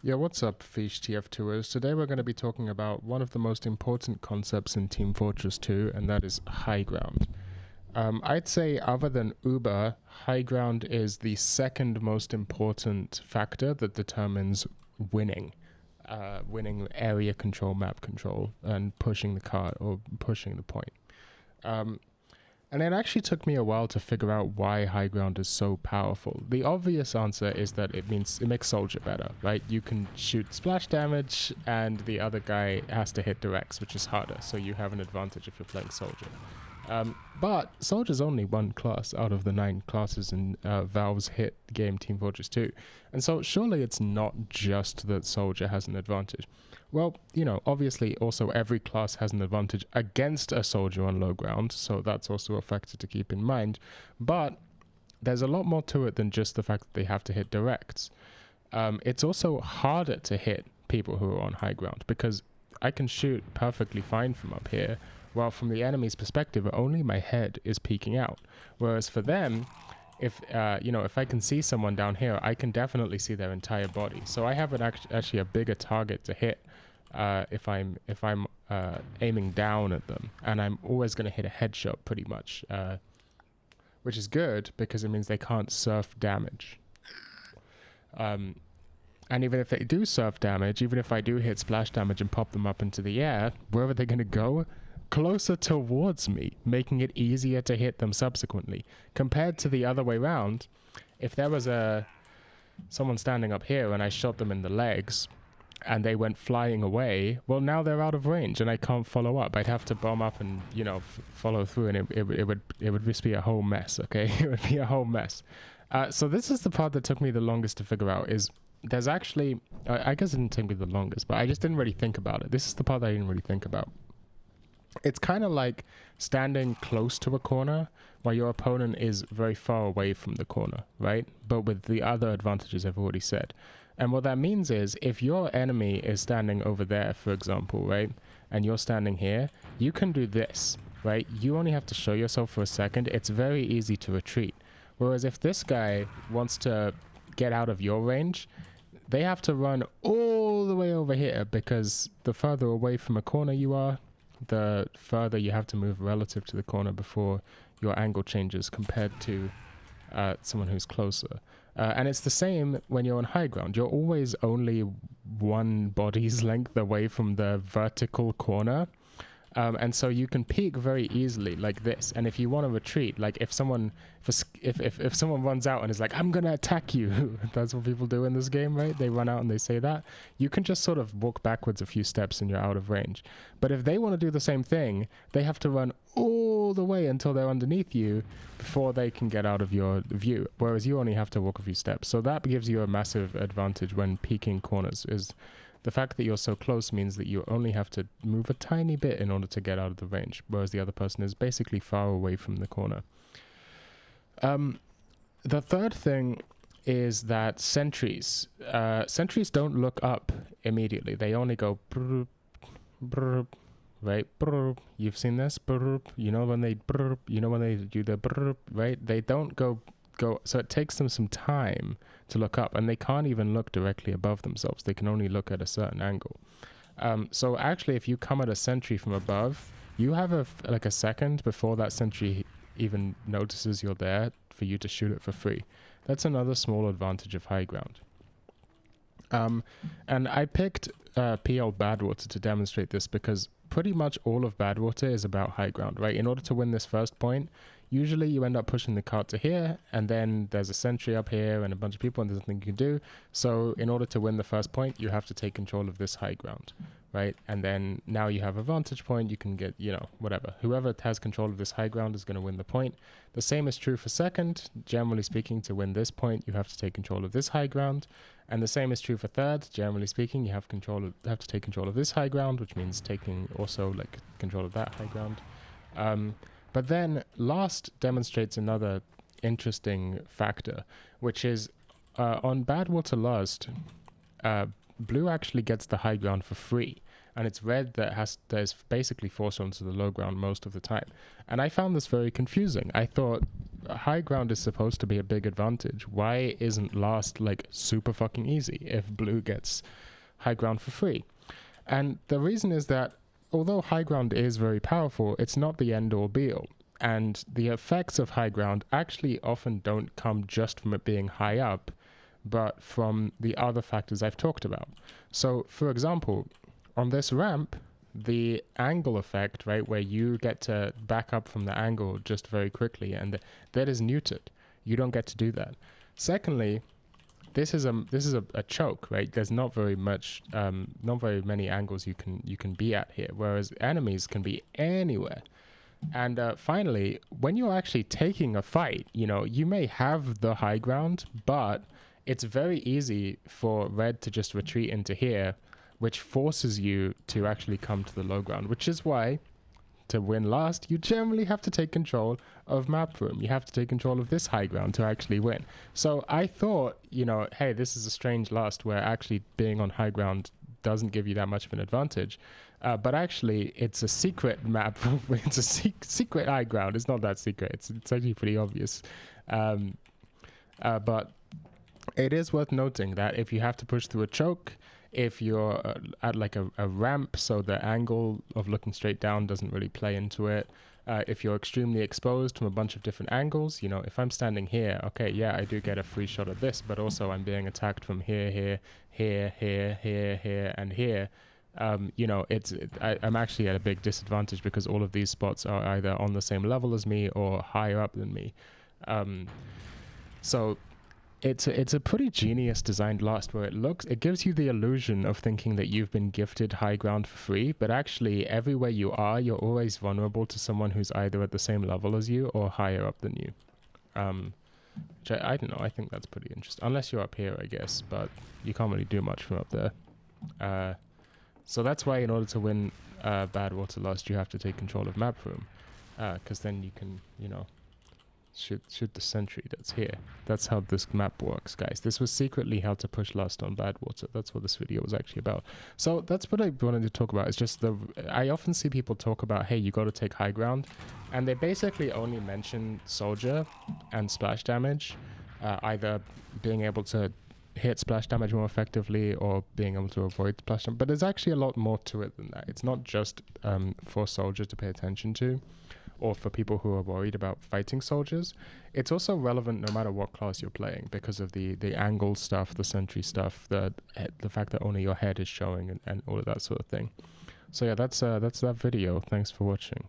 Yeah, what's up, Fish TF2's? Today we're going to be talking about one of the most important concepts in Team Fortress 2, and that is high ground. I'd say, other than Uber, high ground is the second most important factor that determines winning. Winning area control, map control, and pushing the card or pushing the point. And it actually took me a while to figure out why high ground is so powerful. The obvious answer is that it makes soldier better, right? You can shoot splash damage and the other guy has to hit directs, which is harder, so you have an advantage if you're playing soldier. But soldier's only one class out of the 9 classes in Valve's hit game Team Fortress 2. And so surely it's not just that soldier has an advantage. Well, you know, obviously also every class has an advantage against a soldier on low ground, so that's also a factor to keep in mind. But there's a lot more to it than just the fact that they have to hit directs. It's also harder to hit people who are on high ground, because I can shoot perfectly fine from up here, while from the enemy's perspective, only my head is peeking out. Whereas for them, if I can see someone down here, I can definitely see their entire body. So I have actually a bigger target to hit if I'm aiming down at them, and I'm always going to hit a headshot pretty much, which is good because it means they can't surf damage. And even if they do surf damage, even if I do hit splash damage and pop them up into the air, where are they going to go? Closer towards me, making it easier to hit them subsequently. Compared to the other way around, if there was someone standing up here and I shot them in the legs and they went flying away, well, now they're out of range and I can't follow up. I'd have to bomb up and, follow through, and it would just be a whole mess, okay? It would be a whole mess. So this is the part that took me the longest to figure out. Is there's actually, I guess it didn't take me the longest, but I just didn't really think about it. This is the part that I didn't really think about. It's kind of like standing close to a corner while your opponent is very far away from the corner, right? But with the other advantages I've already said. And what that means is, if your enemy is standing over there, for example, right, and you're standing here, you can do this, right? You only have to show yourself for a second. It's very easy to retreat. Whereas if this guy wants to get out of your range, they have to run all the way over here, because the further away from a corner you are, the further you have to move relative to the corner before your angle changes compared to someone who's closer. And it's the same when you're on high ground. You're always only one body's length away from the vertical corner. And so you can peek very easily like this. And if you want to retreat, like if someone runs out and is like, I'm going to attack you, that's what people do in this game, right? They run out and they say that. You can just sort of walk backwards a few steps and you're out of range. But if they want to do the same thing, they have to run all the way until they're underneath you before they can get out of your view. Whereas you only have to walk a few steps. So that gives you a massive advantage when peeking corners. Is the fact that you're so close means that you only have to move a tiny bit in order to get out of the range, whereas the other person is basically far away from the corner. The third thing is that sentries don't look up immediately. They only go brrr, brrr, right? Brrr. You've seen this? Brrr. You know when they do the brrr, right? They don't go, so it takes them some time to look up, and they can't even look directly above themselves. They can only look at a certain angle. So actually, if you come at a sentry from above, you have a second before that sentry even notices you're there for you to shoot it for free. That's another small advantage of high ground. And I picked PL Badwater to demonstrate this because pretty much all of Badwater is about high ground, right? In order to win this first point, usually you end up pushing the cart to here, and then there's a sentry up here and a bunch of people, and there's nothing you can do. So in order to win the first point, you have to take control of this high ground, right? And then now you have a vantage point. You can get, whatever. Whoever has control of this high ground is going to win the point. The same is true for second. Generally speaking, to win this point, you have to take control of this high ground. And the same is true for third. Generally speaking, you have to take control of this high ground, which means taking also control of that high ground. But then last demonstrates another interesting factor, which is on Badwater Lust, blue actually gets the high ground for free. and it's red that is basically forced onto the low ground most of the time. And I found this very confusing. I thought high ground is supposed to be a big advantage. Why isn't last like super fucking easy if blue gets high ground for free? And the reason is that although high ground is very powerful, it's not the end all be all. And the effects of high ground actually often don't come just from it being high up, but from the other factors I've talked about. So, for example, on this ramp, the angle effect, right, where you get to back up from the angle just very quickly, and that is neutered. You don't get to do that. Secondly, this is a choke, right? There's not very many angles you can be at here, whereas enemies can be anywhere. And finally, when you're actually taking a fight, you may have the high ground, but it's very easy for red to just retreat into here, which forces you to actually come to the low ground, which is why to win last, you generally have to take control of map room. You have to take control of this high ground to actually win. So I thought, hey, this is a strange last where actually being on high ground doesn't give you that much of an advantage. But actually, it's a secret map. It's a secret high ground. It's not that secret. It's actually pretty obvious. But it is worth noting that if you have to push through a choke, if you're at like a ramp, so the angle of looking straight down doesn't really play into it. If you're extremely exposed from a bunch of different angles, if I'm standing here, okay, yeah, I do get a free shot at this, but also I'm being attacked from here, and here. I'm actually at a big disadvantage because all of these spots are either on the same level as me or higher up than me. So it's a pretty genius designed last where it gives you the illusion of thinking that you've been gifted high ground for free, but actually everywhere you are, you're always vulnerable to someone who's either at the same level as you or higher up than you. Which I don't know, I think that's pretty interesting. Unless you're up here, I guess, but you can't really do much from up there. So that's why in order to win Badwater Lost, you have to take control of map room, because then you can, shoot the sentry that's here. That's how this map works, guys. This was secretly how to push Lust on Badwater. That's what this video was actually about. So that's what I wanted to talk about. It's just I often see people talk about, hey, you got to take high ground, and they basically only mention soldier and splash damage, either being able to hit splash damage more effectively or being able to avoid splash damage. But there's actually a lot more to it than that. It's not just for soldiers to pay attention to, or for people who are worried about fighting soldiers. It's also relevant no matter what class you're playing because of the angle stuff, the sentry stuff, the fact that only your head is showing and all of that sort of thing. So yeah, that's that video. Thanks for watching.